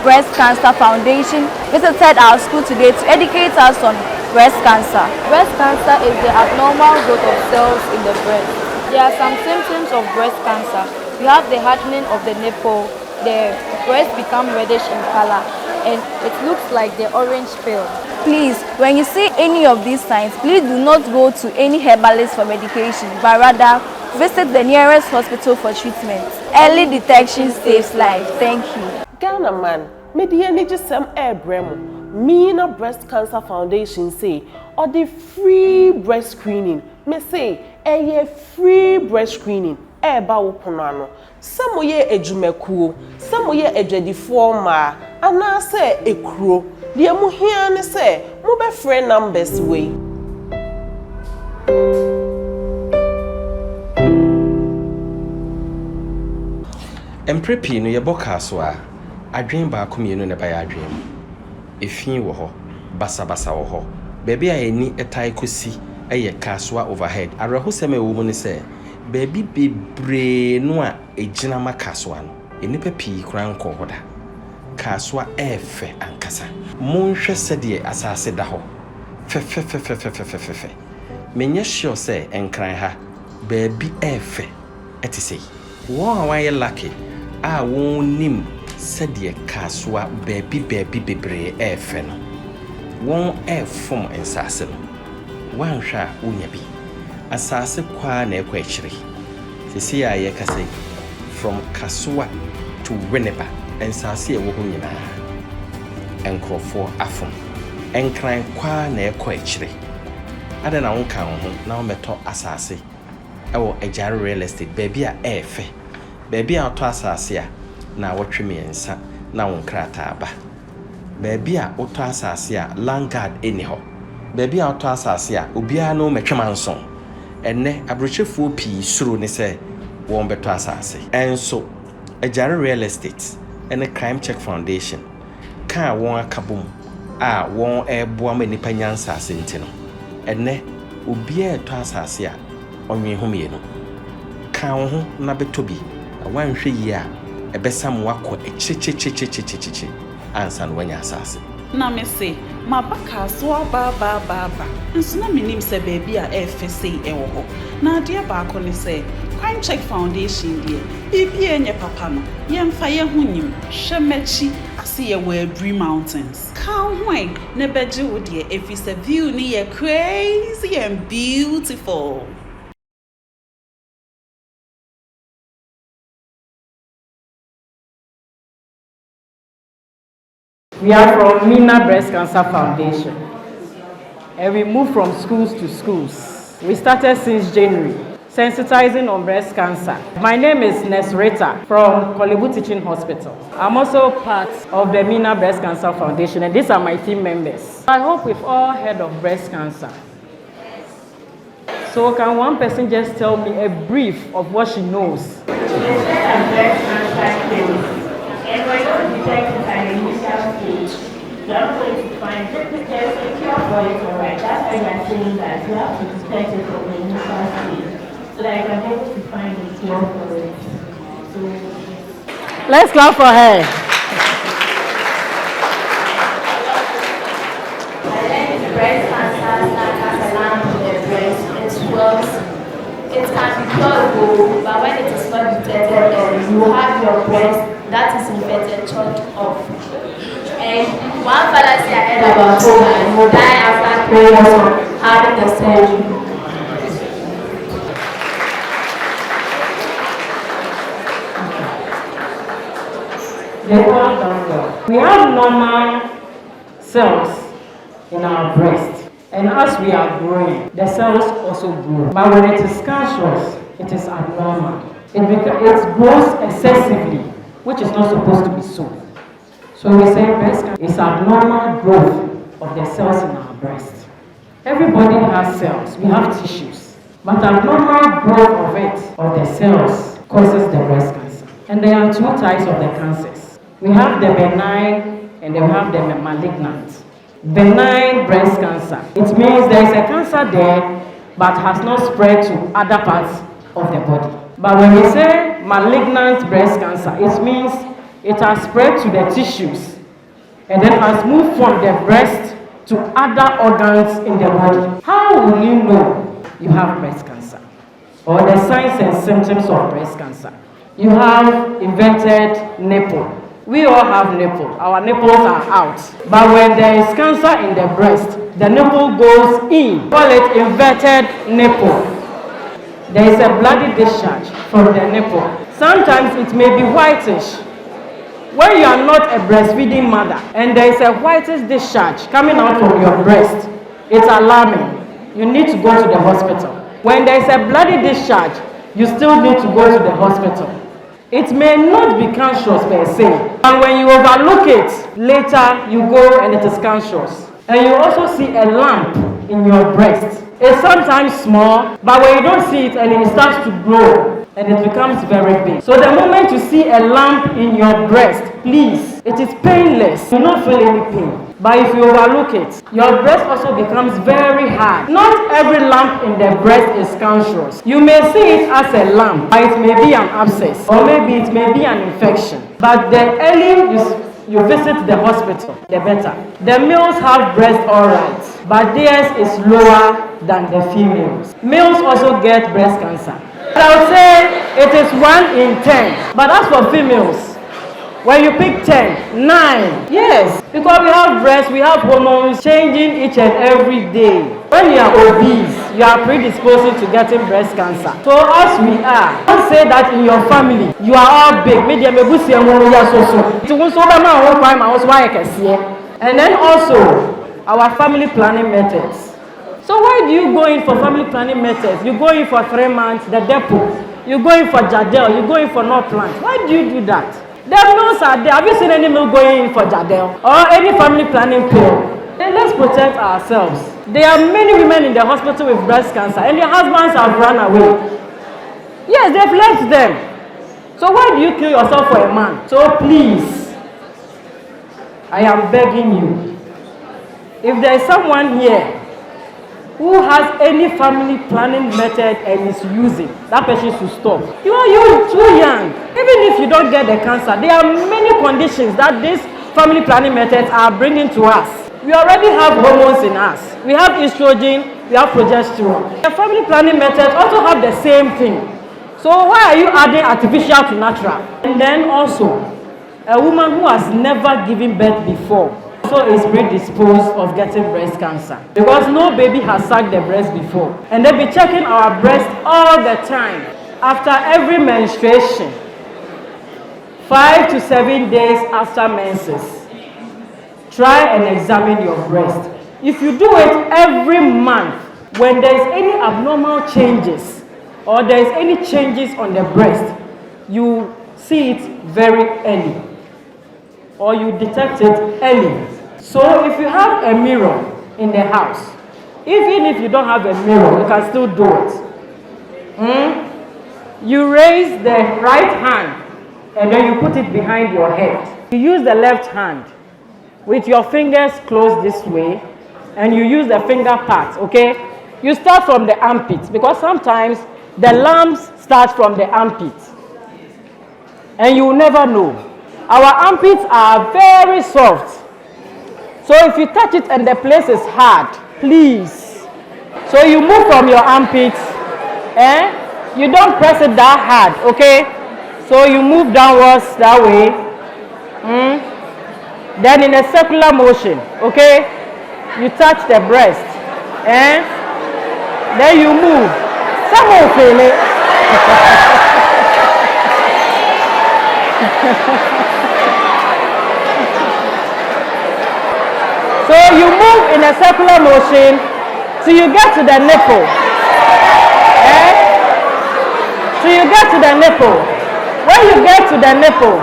Breast Cancer Foundation visited our school today to educate us on breast cancer. Breast cancer is the abnormal growth of cells in the breast. There are some symptoms of breast cancer. You have the hardening of the nipple, the breast become reddish in color, and it looks like the orange peel. Please, when you see any of these signs, please do not go to any herbalist for medication, but rather visit the nearest hospital for treatment. Early detection saves life. Thank you. Ghana man, media need some Ibrahim Meena Breast Cancer Foundation say, or the free breast screening. Me say, free breast screening. Ba woponano. Some ye ejumekuo, some ye ejadifo ma, ana say ekro. The mu hia ne say, mo be friend numbers way. Emprepi no ye boka so a adwen ba komienu ne ba ya adwen efin wo ho basa wo ho bebi a eni etai kosi eye kaswa overhead arho seme wo mu ne se bebi bebre no a ejina makaswa no enipa pii kran ko hoda kaswa efe ankasa monhwe sede asase da ho fe menye sure se enkran ha bebi efe etise wo wa ye lucky a won nim sede kaswa bebi bebre efe no won efom ensase no wanhwa wonya bi asase kwa na ekwa ekire sisi ya ye kase from kaswa to Winneba ensase e wo ho nyina enkrofo afom enkran kwa na ekwa ekire ada na wonka ho na wometo asase ewo ejare real estate baby a efe baby a to asase a na wotwemiensa na wonkrata aba baby a oto asase a landguard eniho baby a oto asase a obia no metwemanson enne abrochefuo pii suro ne se won beto asase enso ejare real estate ene crime check foundation ka won akabom a won eboa manipa nyansa asente no enne obia eto asase a onwe homie no ka ho na betobi wanhwe yi a ebesam wako echichichichichichichi ansa no wanya asase na me say ma baka so ba nso na menim se baby a FSA ewo ho na ade ba ko ne say crime check foundation die bibi enye papa no yemfa ye hunyim hwemachi ase ye wa Abri mountains kan hwen ne beje wo die efisa view ni ye crazy and beautiful. We are from Meena Breast Cancer Foundation, and we move from schools to schools. We started since January, sensitizing on breast cancer. My name is Nesreta from Kolebu Teaching Hospital. I'm also part of the Meena Breast Cancer Foundation, and these are my team members. I hope we've all heard of breast cancer. So can one person just tell me a brief of what she knows? Breast cancer and we're going to detect it at the initial stage. You're not going to find just because if you're for it, alright, that's why you're saying that you have to detect it from the initial stage so that you can be able to find the cure for it. So let's clap for her. And then the breast cancer that has a lamp in the breast, it can be curable, but when it is not detected, you have your breast that is infected church off. And one fallacy I heard about women who die after prayers or having the surgery. We have normal cells in our breast, and as we are growing, the cells also grow. But when it is cancerous, it is abnormal. It grows excessively, which is not supposed to be so. So we say breast cancer is abnormal growth of the cells in our breast. Everybody has cells, we have tissues, but abnormal growth of the cells causes the breast cancer. And there are two types of the cancers. We have the benign and then we have the malignant. Benign breast cancer, it means there is a cancer there but has not spread to other parts of the body. But when we say malignant breast cancer, it means it has spread to the tissues and then has moved from the breast to other organs in the body. How will you know you have breast cancer? Or the signs and symptoms of breast cancer? You have inverted nipple. We all have nipple. Our nipples are out. But when there is cancer in the breast, the nipple goes in. We call it inverted nipple. There is a bloody discharge from the nipple. Sometimes it may be whitish. When you are not a breastfeeding mother and there is a whitish discharge coming out from your breast, it's alarming. You need to go to the hospital. When there is a bloody discharge, you still need to go to the hospital. It may not be cancerous per se, and when you overlook it, later you go and it is cancerous. And you also see a lump in your breast. It's sometimes small, but when you don't see it and it starts to grow, and it becomes very big. So the moment you see a lump in your breast, please, it is painless. You don't feel any pain. But if you overlook it, your breast also becomes very hard. Not every lump in the breast is cancerous. You may see it as a lump, but it may be an abscess, or maybe it may be an infection. But the earlier you visit the hospital, the better. The males have breast all right, but theirs is lower than the females. Males also get breast cancer. I would say it is 1 in 10. But as for females, when you pick 10, 9. Yes, because we have breasts, we have hormones changing each and every day. When you are obese, you are predisposed to getting breast cancer. So as we are, don't say that in your family, you are all big. And then also, our family planning methods. So why do you go in for family planning methods? You go in for 3 months, the depot. You go in for Jadel, you go in for not plant. Why do you do that? The mills are there. Have you seen any mill going in for Jadel or any family planning pill? Then let's protect ourselves. There are many women in the hospital with breast cancer and their husbands have run away. Yes, they've left them. So why do you kill yourself for a man? So please, I am begging you, if there is someone here who has any family planning method and is using, that person should stop. You are too young. Even if you don't get the cancer, there are many conditions that these family planning methods are bringing to us. We already have hormones in us. We have estrogen, we have progesterone. The family planning methods also have the same thing. So why are you adding artificial to natural? And then also, a woman who has never given birth before also is predisposed of getting breast cancer because no baby has sucked the breast before, and they'll be checking our breast all the time after every menstruation, 5 to 7 days after menses. Try and examine your breast. If you do it every month, when there is any abnormal changes or there is any changes on the breast, you see it very early or you detect it early. So if you have a mirror in the house, even if you don't have a mirror, you can still do it. You raise the right hand and then you put it behind your head. You use the left hand with your fingers closed this way and you use the finger part, okay? You start from the armpit because sometimes the lumps start from the armpit and you will never know. Our armpits are very soft. So if you touch it and the place is hard, please. So you move from your armpits, you don't press it that hard, okay? So you move downwards that way. Then in a circular motion, okay? You touch the breast, then you move. Someone feel it. So you move in a circular motion till you get to the nipple. Till you get to the nipple. When you get to the nipple,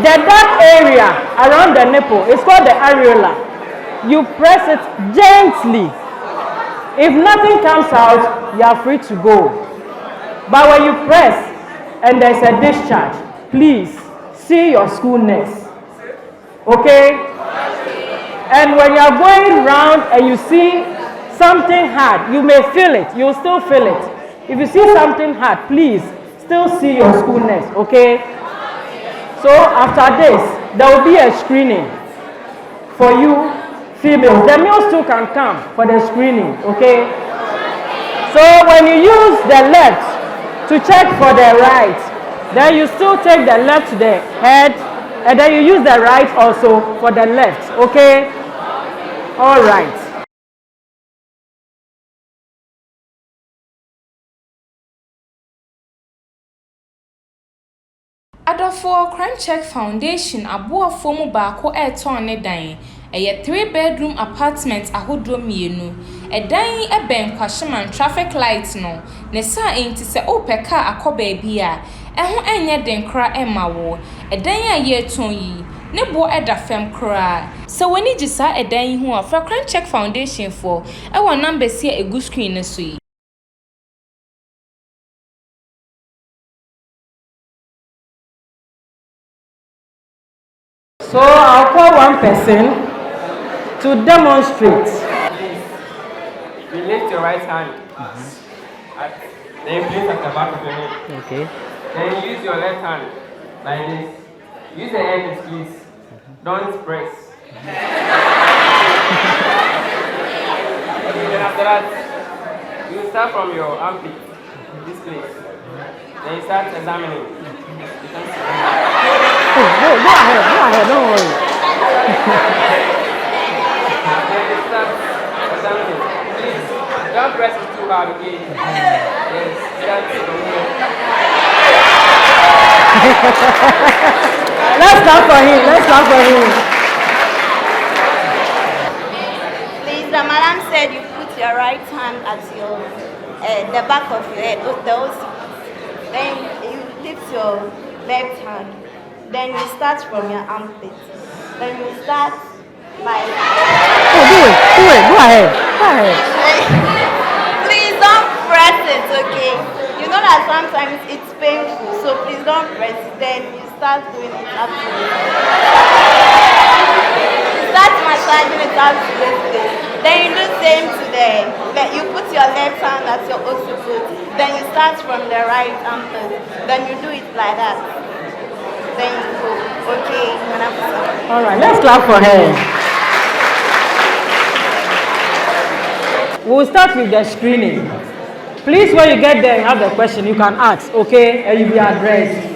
the dark area around the nipple is called the areola. You press it gently. If nothing comes out, you are free to go. But when you press and there's a discharge, please see your school nurse. Okay? And when you are going round and you see something hard, you may feel it. You will still feel it. If you see something hard, please still see your school nurse, okay? So after this, there will be a screening. for you females. The males too can come for the screening, okay? So when you use the left to check for the right, then you still take the left to the head, and then you use the right also for the left, okay? All right. Adolfo Crime Check Foundation aboafo mu baako eton ne dan. A 3-bedroom apartment ahodo mienu. Edan eben kwahyeman traffic light no. Ne sa enti se opeka akoba bia. Eho enye den kra ema wo. Edan a ye ton yi. Ne bo eda fem kra. So woni gisa edan yi ho afra Crime Check Foundation for. Ewo number si egu screen ne so yi. So I'll call one person to demonstrate. You lift your right hand. Then you place at the back of your head. Okay. Then you use your left hand like this. Use the hand to squeeze. Don't press. Then after that, you start from your armpit, this place. Then you start examining. You can see. Go ahead, don't worry. Then you start examining. Please, don't press it too hard, okay? Yes, start from here. Let's clap for him. Please, the madam said you put your right hand at your the back of your head, the occiput. Then you lift your left hand. Then you start from your armpit. Then you start by. Oh, do it. Go ahead. Please don't press it, okay? You know that sometimes it's painful, so please don't press it. Then you start doing it up to this. Start massaging it up to this place. Then you do the same to you put your left hand at your occiput. Then you start from the right armpit. Then you do it like that. Then you go. Okay, All right, let's clap for her. We'll start with the screening. Please, when you get there and have the question, you can ask, okay? And you'll be addressed.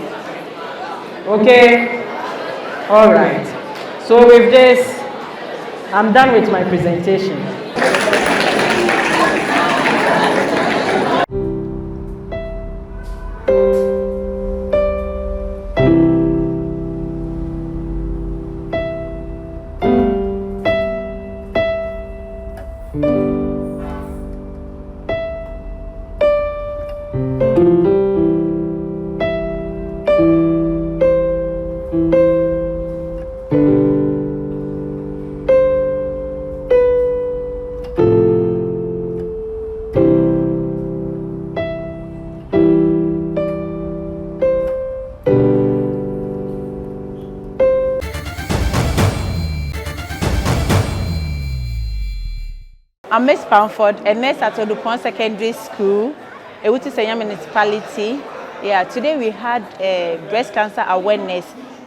Okay? All right. So with this, I'm done with my presentation. I'm Miss Pamford, a nurse at Odupon Secondary School, a Wutisenya municipality. Yeah, today we had a breast cancer awareness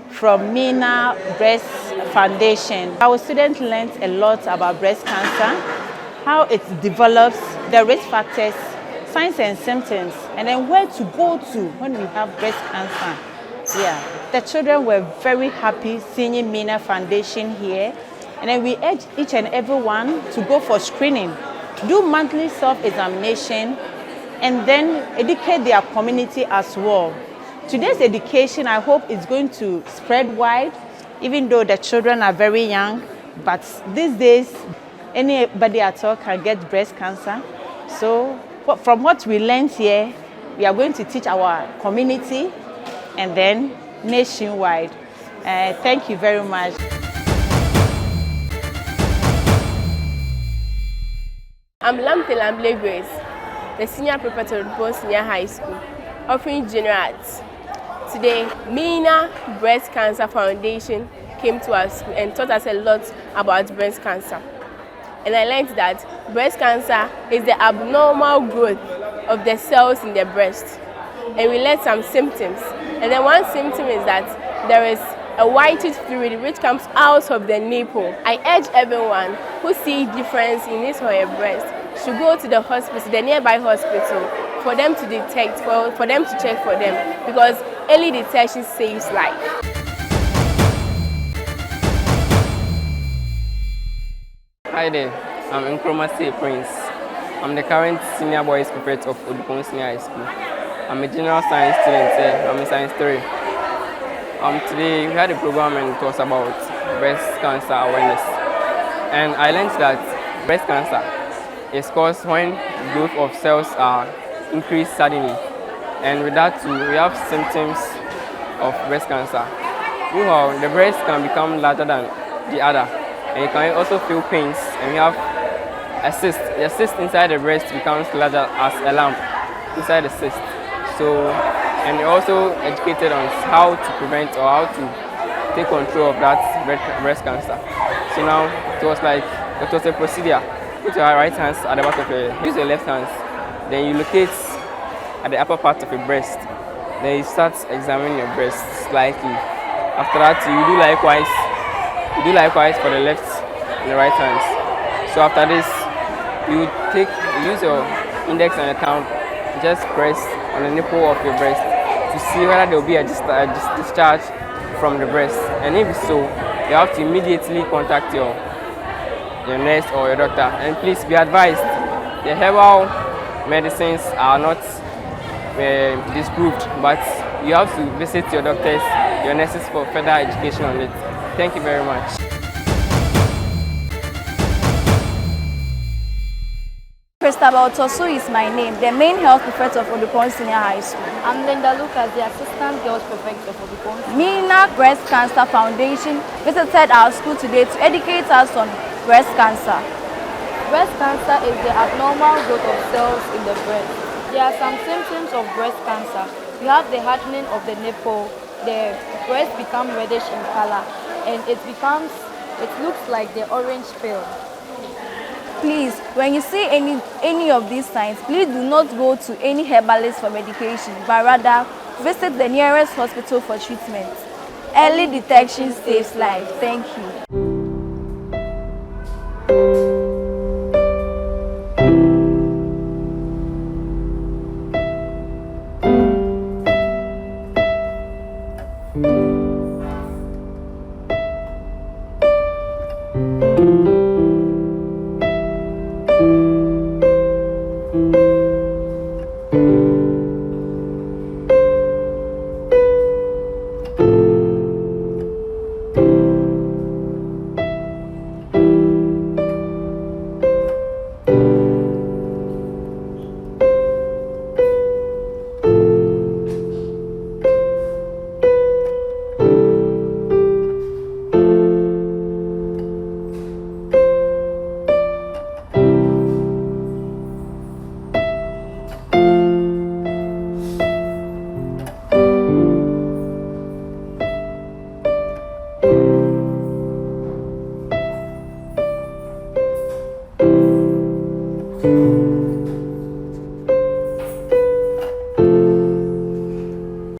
from Meena Breast Foundation. Our students learned a lot about breast cancer, how it develops, the risk factors, signs and symptoms, and then where to go to when we have breast cancer. Yeah, the children were very happy seeing Meena Foundation here. And then we urge each and everyone to go for screening, do monthly self-examination, and then educate their community as well. Today's education, I hope, is going to spread wide, even though the children are very young. But these days, anybody at all can get breast cancer. So from what we learned here, we are going to teach our community and then nationwide. Thank you very much. I'm Lamte Grace, the senior preparatory both senior high school, offering general arts. Today, Meena Breast Cancer Foundation came to us and taught us a lot about breast cancer. And I learned that breast cancer is the abnormal growth of the cells in the breast. And we learned some symptoms. And then one symptom is that there is a whitish fluid which comes out of the nipple. I urge everyone who sees difference in his or her breast should go to the hospital, the nearby hospital, for them to detect, for them to check for them, because early detection saves life. Hi there, I'm Nkrumah Prince. I'm the current senior boys prefect of Oppong Senior High School. I'm a general science student here. I'm in science 3. Today we had a program and it was about breast cancer awareness. And I learned that breast cancer is caused when growth of cells are increased suddenly. And with that too, we have symptoms of breast cancer. Meanwhile, the breast can become larger than the other. And you can also feel pains, and we have a cyst. The cyst inside the breast becomes larger as a lump inside the cyst. So, and we're also educated on how to prevent or how to take control of that breast cancer. So now it was a procedure. Put your right hands at the back of your head. Use your left hands. Then you locate at the upper part of your breast. Then you start examining your breast slightly. After that, you do likewise. You do likewise for the left and the right hands. So after this, you use your index and your thumb, just press on the nipple of your breast to see whether there will be a discharge from the breast. And if so, you have to immediately contact your nurse or your doctor. And please be advised, the herbal medicines are not disproved, but you have to visit your doctors, your nurses for further education on it. Thank you very much. Christabel Tosu is my name, the main health prefect of Oppong Senior High School. I'm Linda Lucas, the assistant health prefect of Oppong. Meena Breast Cancer Foundation visited our school today to educate us on breast cancer. Breast cancer is the abnormal growth of cells in the breast. There are some symptoms of breast cancer. You have the hardening of the nipple, the breast becomes reddish in color, and it looks like the orange peel. Please, when you see any of these signs, please do not go to any herbalist for medication, but rather visit the nearest hospital for treatment. Early detection saves life. Thank you.